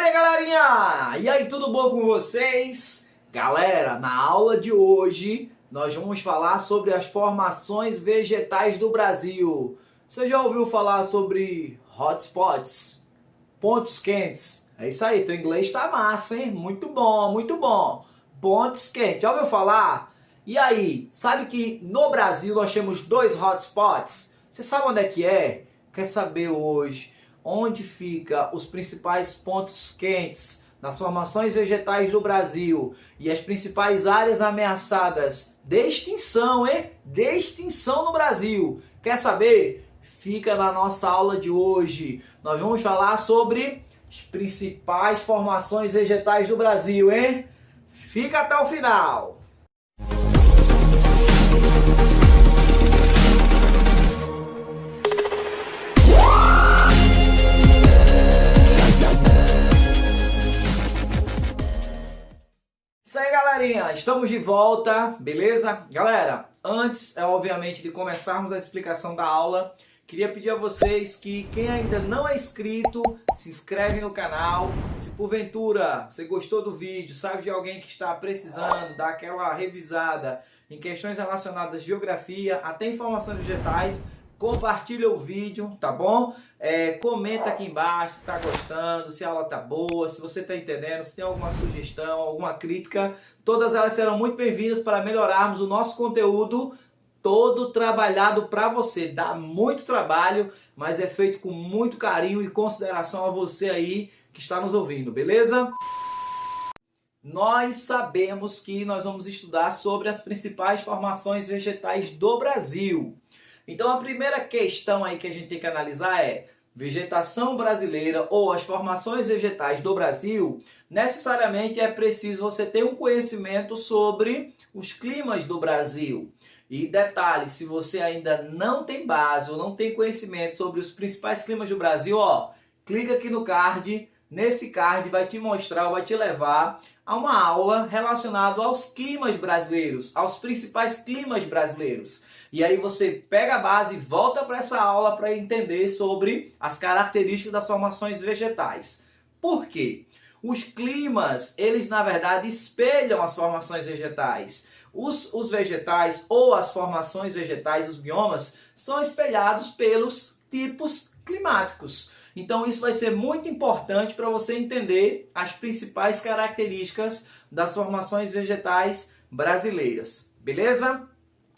minha galerinha! E aí, tudo bom com vocês? Galera, na aula de hoje nós vamos falar sobre as formações vegetais do Brasil. Você já ouviu falar sobre hotspots? Pontos quentes? É isso aí, teu inglês tá massa, hein? Muito bom, muito bom. Pontos quentes, já ouviu falar? E aí, sabe que no Brasil nós temos dois hotspots? Você sabe onde é que é? Quer saber hoje onde fica os principais pontos quentes nas formações vegetais do Brasil e as principais áreas ameaçadas de extinção, hein? De extinção no Brasil. Quer saber? Fica na nossa aula de hoje. Nós vamos falar sobre as principais formações vegetais do Brasil, hein? Fica até o final. Isso aí, galerinha, estamos de volta, beleza? Galera, antes, obviamente, de começarmos a explicação da aula, queria pedir a vocês que quem ainda não é inscrito, se inscreve no canal. Se porventura você gostou do vídeo, sabe de alguém que está precisando dar aquela revisada em questões relacionadas à geografia, até informações vegetais, compartilha o vídeo, tá bom? Comenta aqui embaixo se está gostando, se a aula tá boa, se você está entendendo, se tem alguma sugestão, alguma crítica. Todas elas serão muito bem-vindas para melhorarmos o nosso conteúdo todo trabalhado para você. Dá muito trabalho, mas é feito com muito carinho e consideração a você aí que está nos ouvindo, beleza? Nós sabemos que nós vamos estudar sobre as principais formações vegetais do Brasil. Então a primeira questão aí que a gente tem que analisar é: vegetação brasileira ou as formações vegetais do Brasil. Necessariamente é preciso você ter um conhecimento sobre os climas do Brasil. E detalhe, se você ainda não tem base ou não tem conhecimento sobre os principais climas do Brasil, ó, clica aqui no card. Nesse card vai te mostrar, vai te levar a uma aula relacionada aos climas brasileiros, aos principais climas brasileiros. E aí você pega a base e volta para essa aula para entender sobre as características das formações vegetais. Por quê? Os climas, eles na verdade espelham as formações vegetais. Os vegetais ou as formações vegetais, os biomas, são espelhados pelos tipos climáticos. Então isso vai ser muito importante para você entender as principais características das formações vegetais brasileiras. Beleza?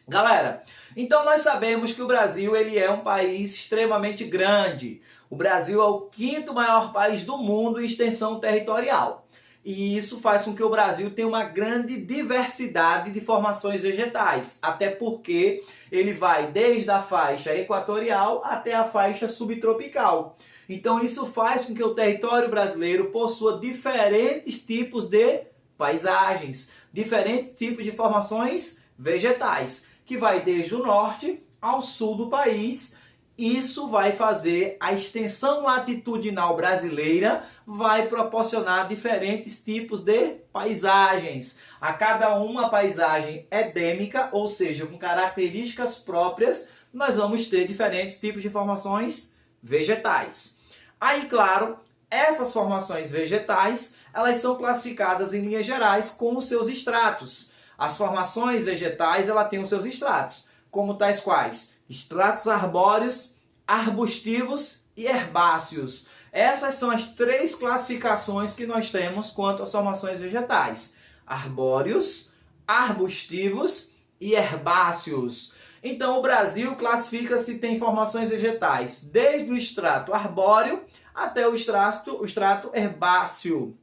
Galera, então nós sabemos que o Brasil ele é um país extremamente grande. O Brasil é o 5º maior país do mundo em extensão territorial. E isso faz com que o Brasil tenha uma grande diversidade de formações vegetais. Até porque ele vai desde a faixa equatorial até a faixa subtropical. Então isso faz com que o território brasileiro possua diferentes tipos de paisagens, diferentes tipos de formações vegetais, que vai desde o norte ao sul do país. Isso vai fazer a extensão latitudinal brasileira, vai proporcionar diferentes tipos de paisagens. A cada uma paisagem endêmica, ou seja, com características próprias, nós vamos ter diferentes tipos de formações vegetais. Aí, claro, essas formações vegetais, elas são classificadas em linhas gerais com os seus estratos. As formações vegetais, ela tem os seus estratos, como tais quais: estratos arbóreos, arbustivos e herbáceos. Essas são as 3 classificações que nós temos quanto às formações vegetais: arbóreos, arbustivos e herbáceos. Então o Brasil classifica-se, tem formações vegetais desde o estrato arbóreo até o estrato herbáceo,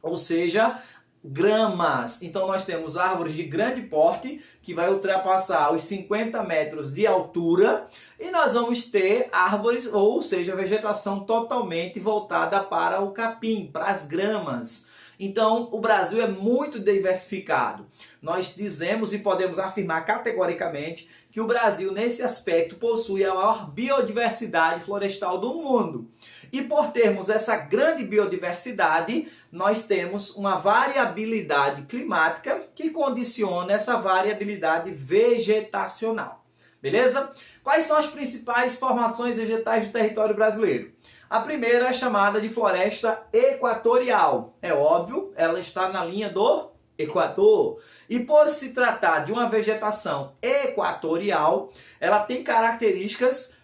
ou seja, gramas. Então nós temos árvores de grande porte, que vai ultrapassar os 50 metros de altura, e nós vamos ter árvores, ou seja, vegetação totalmente voltada para o capim, para as gramas. Então o Brasil é muito diversificado. Nós dizemos e podemos afirmar categoricamente que o Brasil, nesse aspecto, possui a maior biodiversidade florestal do mundo. E por termos essa grande biodiversidade, nós temos uma variabilidade climática que condiciona essa variabilidade vegetacional. Beleza? Quais são as principais formações vegetais do território brasileiro? A primeira é chamada de floresta equatorial. É óbvio, ela está na linha do Equador. E por se tratar de uma vegetação equatorial, ela tem características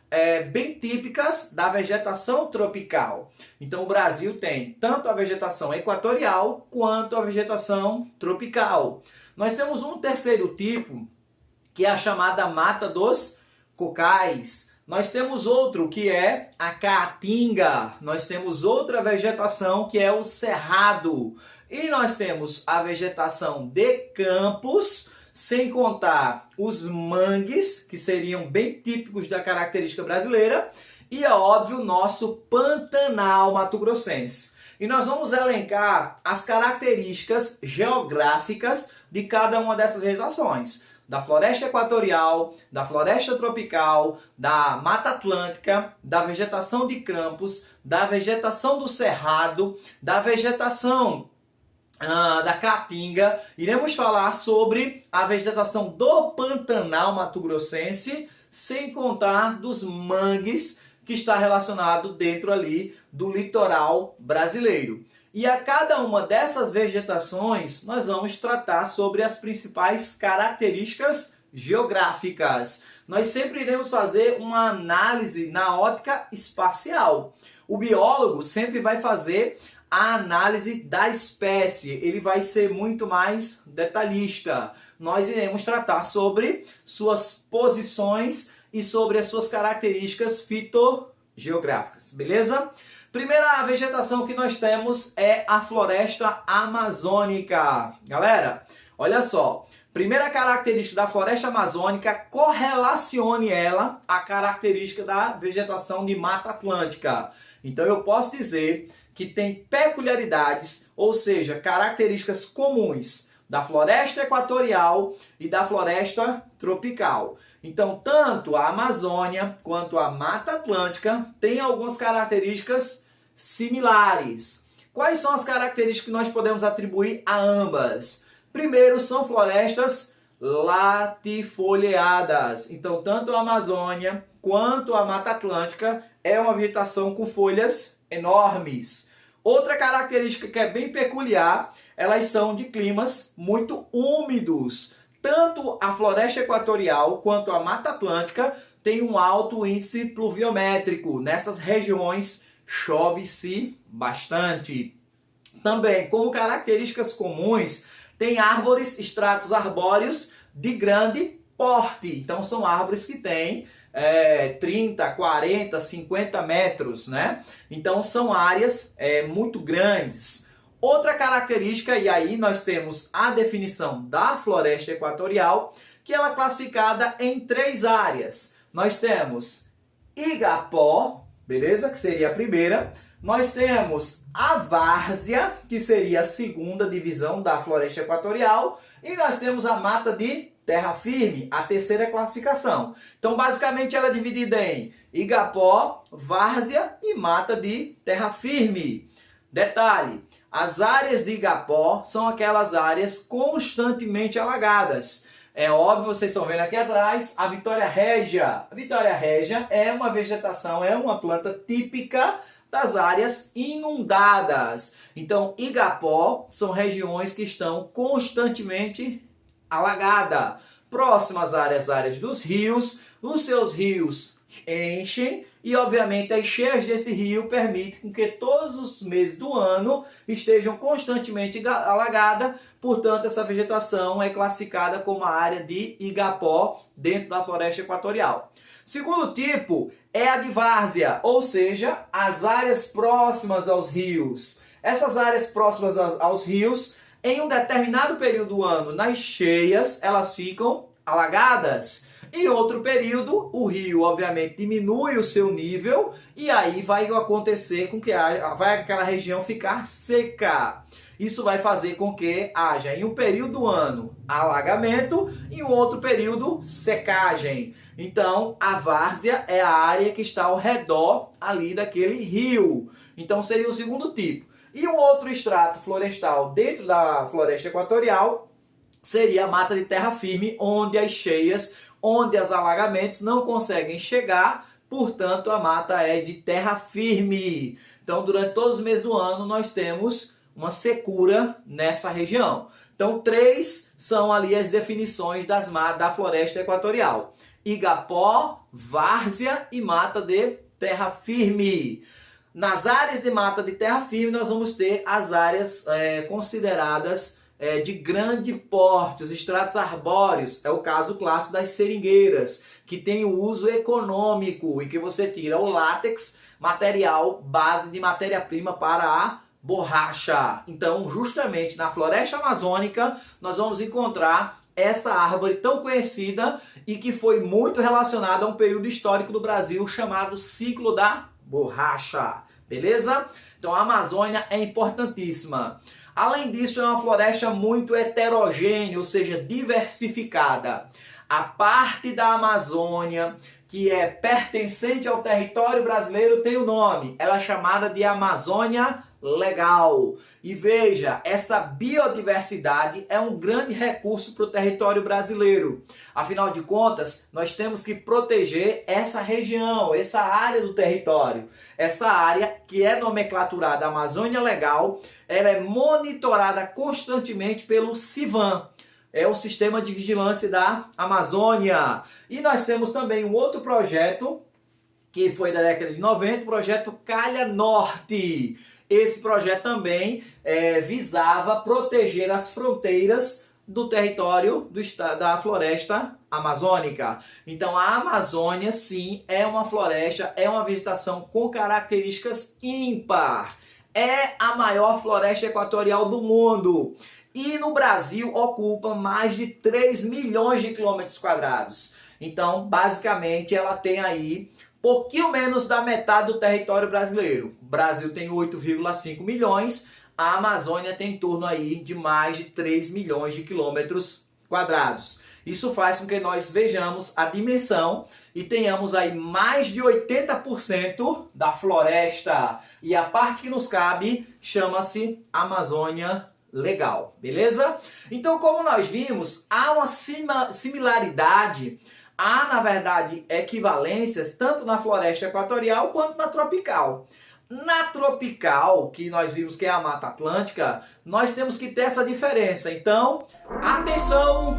bem típicas da vegetação tropical. Então o Brasil tem tanto a vegetação equatorial quanto a vegetação tropical. Nós temos um terceiro tipo, que é a chamada mata dos cocais. Nós temos outro que é a caatinga. Nós temos outra vegetação que é o cerrado. E nós temos a vegetação de campos, sem contar os mangues, que seriam bem típicos da característica brasileira, e é óbvio o nosso Pantanal mato-grossense. E nós vamos elencar as características geográficas de cada uma dessas vegetações. Da floresta equatorial, da floresta tropical, da Mata Atlântica, da vegetação de campos, da vegetação do cerrado, da vegetação da caatinga. Iremos falar sobre a vegetação do Pantanal mato-grossense, sem contar dos mangues, que está relacionado dentro ali do litoral brasileiro. E a cada uma dessas vegetações, nós vamos tratar sobre as principais características geográficas. Nós sempre iremos fazer uma análise na ótica espacial. O biólogo sempre vai fazer a análise da espécie, ele vai ser muito mais detalhista. Nós iremos tratar sobre suas posições e sobre as suas características fitogeográficas, beleza? Primeira vegetação que nós temos é a floresta amazônica. Galera, olha só. Primeira característica da floresta amazônica, correlacione ela à característica da vegetação de Mata Atlântica. Então eu posso dizer que tem peculiaridades, ou seja, características comuns da floresta equatorial e da floresta tropical. Então, tanto a Amazônia quanto a Mata Atlântica têm algumas características similares. Quais são as características que nós podemos atribuir a ambas? Primeiro, são florestas latifoliadas. Então, tanto a Amazônia quanto a Mata Atlântica é uma vegetação com folhas enormes. Outra característica que é bem peculiar, elas são de climas muito úmidos. Tanto a floresta equatorial quanto a Mata Atlântica tem um alto índice pluviométrico. Nessas regiões chove-se bastante. Também, como características comuns, tem árvores, estratos arbóreos de grande porte. Então são árvores que têm 30, 40, 50 metros, né? Então são áreas muito grandes. Outra característica, e aí nós temos a definição da floresta equatorial, que ela é classificada em 3 áreas. Nós temos Igapó, beleza? Que seria a primeira. Nós temos a várzea, que seria a segunda divisão da floresta equatorial. E nós temos a mata de terra firme, a terceira classificação. Então, basicamente, ela é dividida em Igapó, várzea e mata de terra firme. Detalhe, as áreas de Igapó são aquelas áreas constantemente alagadas. É óbvio, vocês estão vendo aqui atrás, a Vitória Régia. A Vitória Régia é uma vegetação, é uma planta típica das áreas inundadas. Então, Igapó são regiões que estão constantemente alagadas. Próximas áreas dos rios, os seus rios enchem e, obviamente, as cheias desse rio permitem que todos os meses do ano estejam constantemente alagadas. Portanto, essa vegetação é classificada como a área de Igapó dentro da floresta equatorial. Segundo tipo é a de várzea, ou seja, as áreas próximas aos rios. Essas áreas próximas aos rios, em um determinado período do ano, nas cheias, elas ficam alagadas. Em outro período, o rio, obviamente, diminui o seu nível e aí vai acontecer com que vai aquela região ficar seca. Isso vai fazer com que haja, em um período do ano, alagamento e em um outro período, secagem. Então, a várzea é a área que está ao redor ali daquele rio. Então, seria o segundo tipo. E um outro extrato florestal dentro da floresta equatorial seria a mata de terra firme, onde as cheias, onde os alagamentos não conseguem chegar portanto a mata é de terra firme. Então durante todos os meses do ano nós temos uma secura nessa região. Então 3 são ali as definições da floresta equatorial: igapó, várzea e mata de terra firme. Nas áreas de mata de terra firme nós vamos ter as áreas consideradas de grande porte, os estratos arbóreos. É o caso clássico das seringueiras, que tem o uso econômico, em que você tira o látex, material base de matéria-prima para a borracha. Então, justamente na floresta amazônica, nós vamos encontrar essa árvore tão conhecida e que foi muito relacionada a um período histórico do Brasil chamado ciclo da borracha. Beleza? Então a Amazônia é importantíssima. Além disso, é uma floresta muito heterogênea, ou seja, diversificada. A parte da Amazônia que é pertencente ao território brasileiro tem o nome. Ela é chamada de Amazônia Legal. E veja, essa biodiversidade é um grande recurso para o território brasileiro. Afinal de contas, nós temos que proteger essa região, essa área do território. Essa área que é nomenclaturada Amazônia Legal, ela é monitorada constantemente pelo CIVAM. É o Sistema de Vigilância da Amazônia. E nós temos também um outro projeto, que foi da década de 90, o projeto Calha Norte. Esse projeto também visava proteger as fronteiras do território da floresta amazônica. Então a Amazônia, sim, é uma floresta, é uma vegetação com características ímpar. É a maior floresta equatorial do mundo. E no Brasil ocupa mais de 3 milhões de quilômetros quadrados. Então, basicamente, ela tem aí pouquinho menos da metade do território brasileiro. O Brasil tem 8,5 milhões, a Amazônia tem em torno aí de mais de 3 milhões de quilômetros quadrados. Isso faz com que nós vejamos a dimensão e tenhamos aí mais de 80% da floresta. E a parte que nos cabe chama-se Amazônia Legal, beleza? Então, como nós vimos, há uma similaridade, há, na verdade, equivalências tanto na floresta equatorial quanto na tropical. Na tropical, que nós vimos que é a Mata Atlântica, nós temos que ter essa diferença. Então, atenção,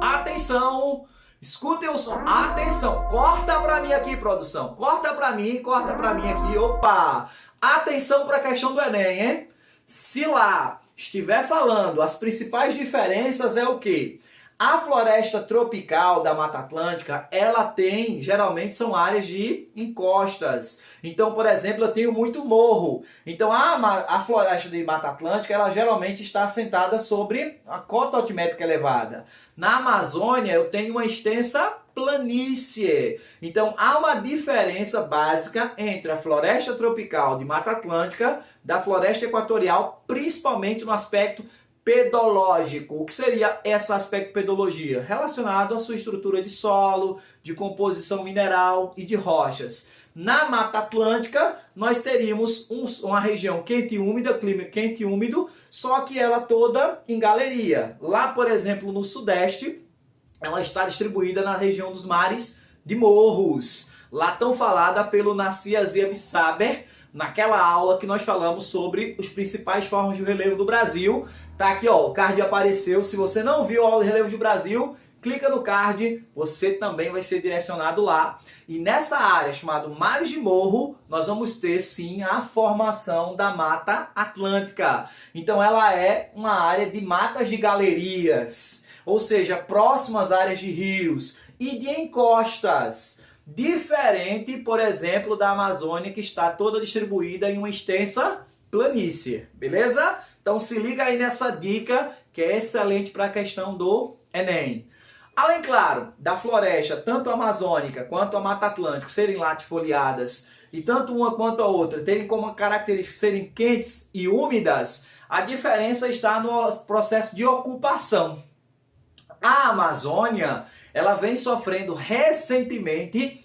atenção, escutem o som, atenção, corta pra mim aqui, produção, corta pra mim aqui, opa! Atenção para a questão do Enem, hein? Se lá estiver falando as principais diferenças é o quê? A floresta tropical da Mata Atlântica, ela tem, geralmente são áreas de encostas. Então, por exemplo, eu tenho muito morro. Então, a floresta de Mata Atlântica, ela geralmente está assentada sobre a cota altimétrica elevada. Na Amazônia, eu tenho uma extensa planície. Então, há uma diferença básica entre a floresta tropical de Mata Atlântica da floresta equatorial, principalmente no aspecto pedológico. O que seria esse aspecto pedologia? Relacionado à sua estrutura de solo, de composição mineral e de rochas. Na Mata Atlântica, nós teríamos uma região quente e úmida, clima quente e úmido, só que ela toda em galeria. Lá, por exemplo, no Sudeste, ela está distribuída na região dos mares de morros. Lá tão falada pelo Nassi Azeb Saber, naquela aula que nós falamos sobre as principais formas de relevo do Brasil. Tá aqui, ó, o card apareceu. Se você não viu a aula de relevo do Brasil, clica no card, você também vai ser direcionado lá. E nessa área chamada Mares de Morro, nós vamos ter sim a formação da Mata Atlântica. Então ela é uma área de matas de galerias, ou seja, próximas áreas de rios e de encostas. Diferente, por exemplo, da Amazônia, que está toda distribuída em uma extensa planície, beleza? Então se liga aí nessa dica, que é excelente para a questão do Enem. Além, claro, da floresta, tanto a amazônica quanto a Mata Atlântica, serem latifoliadas, e tanto uma quanto a outra terem como característica serem quentes e úmidas, a diferença está no processo de ocupação. A Amazônia, ela vem sofrendo recentemente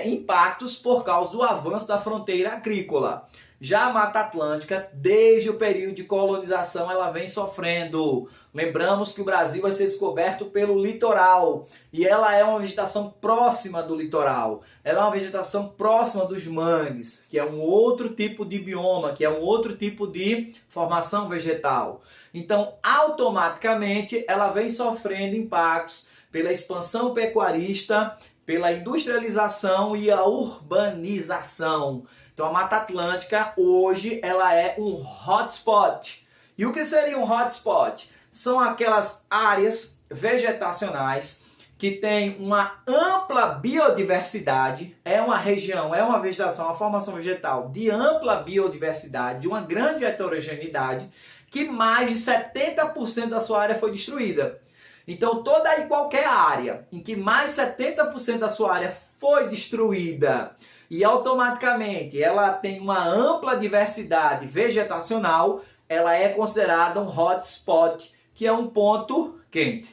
impactos por causa do avanço da fronteira agrícola. Já a Mata Atlântica, desde o período de colonização, ela vem sofrendo. Lembramos que o Brasil vai ser descoberto pelo litoral e ela é uma vegetação próxima do litoral. Ela é uma vegetação próxima dos mangues, que é um outro tipo de bioma, que é um outro tipo de formação vegetal. Então, automaticamente, ela vem sofrendo impactos pela expansão pecuarista, pela industrialização e a urbanização. Então a Mata Atlântica hoje ela é um hotspot. E o que seria um hotspot? São aquelas áreas vegetacionais que têm uma ampla biodiversidade, é uma região, é uma vegetação, uma formação vegetal de ampla biodiversidade, de uma grande heterogeneidade, que mais de 70% da sua área foi destruída. Então, toda e qualquer área em que mais 70% da sua área foi destruída e automaticamente ela tem uma ampla diversidade vegetacional, ela é considerada um hotspot, que é um ponto quente.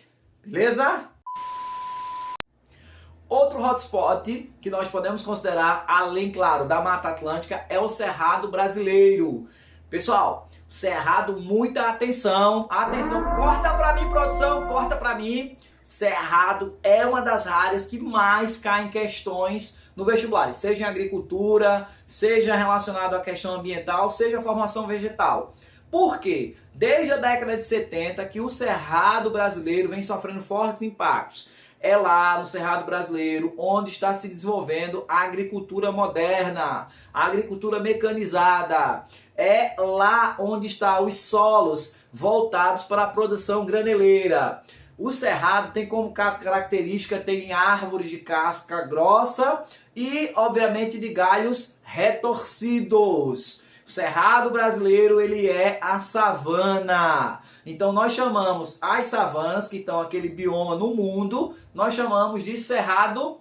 Beleza? Outro hotspot que nós podemos considerar, além, claro, da Mata Atlântica, é o Cerrado Brasileiro. Pessoal, Cerrado, muita atenção, atenção, corta pra mim, produção, corta pra mim. Cerrado é uma das áreas que mais caem questões no vestibular, seja em agricultura, seja relacionado à questão ambiental, seja formação vegetal. Por quê? Desde a década de 70 que o Cerrado Brasileiro vem sofrendo fortes impactos. É lá no Cerrado Brasileiro onde está se desenvolvendo a agricultura moderna, a agricultura mecanizada. É lá onde estão os solos voltados para a produção graneleira. O Cerrado tem como característica, tem árvores de casca grossa e, obviamente, de galhos retorcidos. O Cerrado Brasileiro, ele é a savana. Então nós chamamos as savanas, que estão aquele bioma no mundo, nós chamamos de Cerrado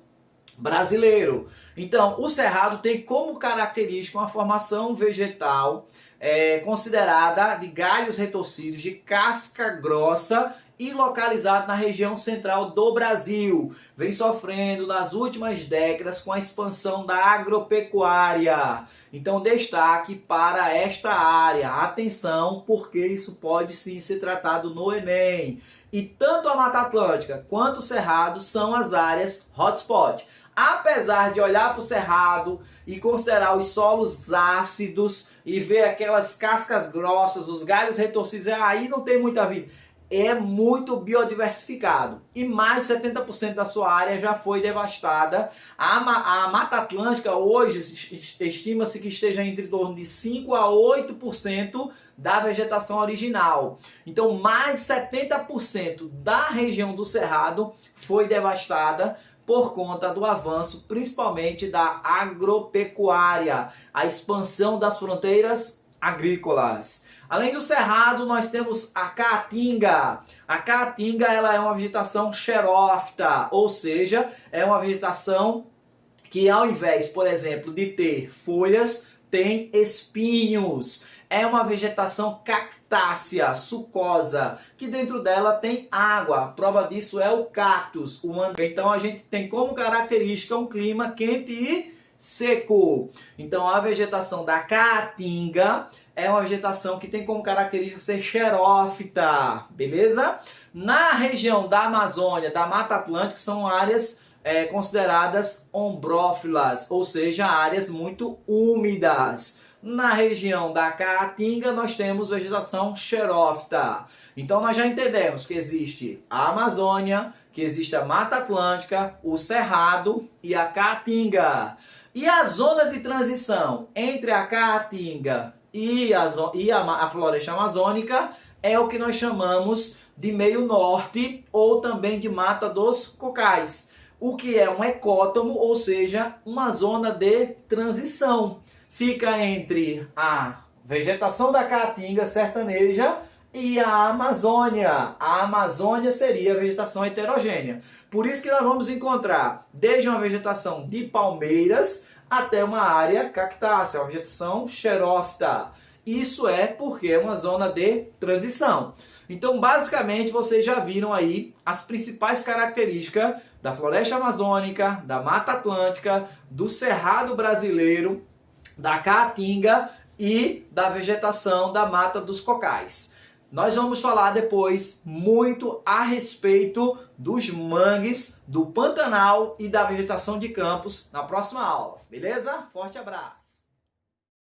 Brasileiro. Então o Cerrado tem como característica uma formação vegetal considerada de galhos retorcidos, de casca grossa e localizado na região central do Brasil. Vem sofrendo nas últimas décadas com a expansão da agropecuária. Então destaque para esta área. Atenção, porque isso pode sim ser tratado no Enem. E tanto a Mata Atlântica quanto o Cerrado são as áreas hotspot. Apesar de olhar para o Cerrado e considerar os solos ácidos e ver aquelas cascas grossas, os galhos retorcidos, aí não tem muita vida. É muito biodiversificado e mais de 70% da sua área já foi devastada. A Mata Atlântica hoje estima-se que esteja entre torno de 5 a 8% da vegetação original. Então mais de 70% da região do Cerrado foi devastada por conta do avanço, principalmente da agropecuária, a expansão das fronteiras agrícolas. Além do Cerrado, nós temos a Caatinga. A Caatinga ela é uma vegetação xerófita, ou seja, é uma vegetação que ao invés, por exemplo, de ter folhas, tem espinhos. É uma vegetação cactácea, sucosa, que dentro dela tem água. A prova disso é o cactus. Então a gente tem como característica um clima quente e seco. Então a vegetação da Caatinga é uma vegetação que tem como característica ser xerófita, beleza? Na região da Amazônia, da Mata Atlântica, são áreas consideradas ombrófilas, ou seja, áreas muito úmidas. Na região da Caatinga nós temos vegetação xerófita. Então nós já entendemos que existe a Amazônia, que existe a Mata Atlântica, o Cerrado e a Caatinga. E a zona de transição entre a Caatinga e a floresta amazônica é o que nós chamamos de meio norte ou também de Mata dos Cocais. O que é um ecótomo, ou seja, uma zona de transição. Fica entre a vegetação da Caatinga sertaneja e a Amazônia. A Amazônia seria a vegetação heterogênea. Por isso que nós vamos encontrar desde uma vegetação de palmeiras até uma área cactácea, uma vegetação xerófita. Isso é porque é uma zona de transição. Então, basicamente, vocês já viram aí as principais características da floresta amazônica, da Mata Atlântica, do Cerrado Brasileiro, da Caatinga e da vegetação da Mata dos Cocais. Nós vamos falar depois muito a respeito dos mangues, do Pantanal e da vegetação de campos na próxima aula, beleza? Forte abraço!